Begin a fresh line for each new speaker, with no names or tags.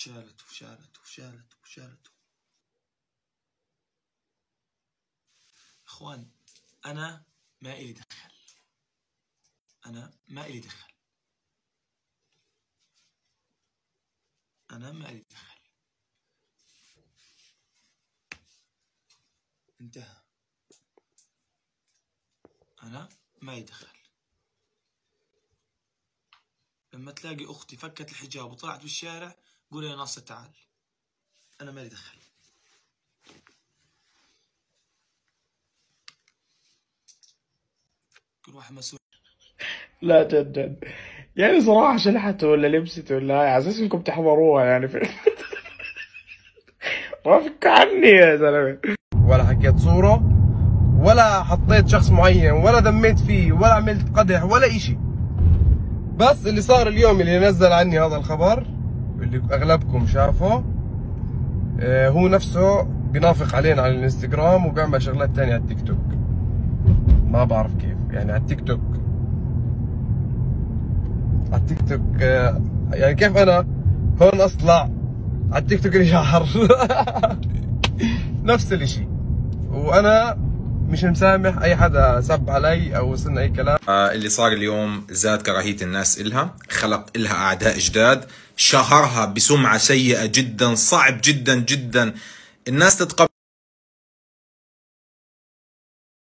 شالته. اخوان انا ما إلي دخل، انتهى. أنا ما يدخل. لما تلاقي أختي فكت الحجاب وطلعت بالشارع قولي يا ناصر تعال، أنا ما يدخل. كل واحد مسؤول.
لا جد يعني صراحة شلحته ولا لبسته ولا هاي على اساس انكم تحضروها يعني في ما فك عني يا زلمة.
ولا حكيت صورة ولا حطيت شخص معين ولا ذميت فيه ولا عملت قدح ولا اشي. بس اللي صار اليوم اللي نزل عني هذا الخبر اللي اغلبكم شافه، هو نفسه بينافق علينا على الانستغرام وبيعمل شغلات تانية على التيك توك. ما بعرف كيف يعني على التيك توك يعني كيف انا هون اطلع على التيك توك الشهر نفس الاشي، وانا مش مسامح اي حدا سب علي او وصلنا اي كلام.
اللي صار اليوم زاد كراهية الناس إلها، خلق إلها أعداء جداد، شهرها بسمعة سيئة جدا، صعب جدا الناس تتقبل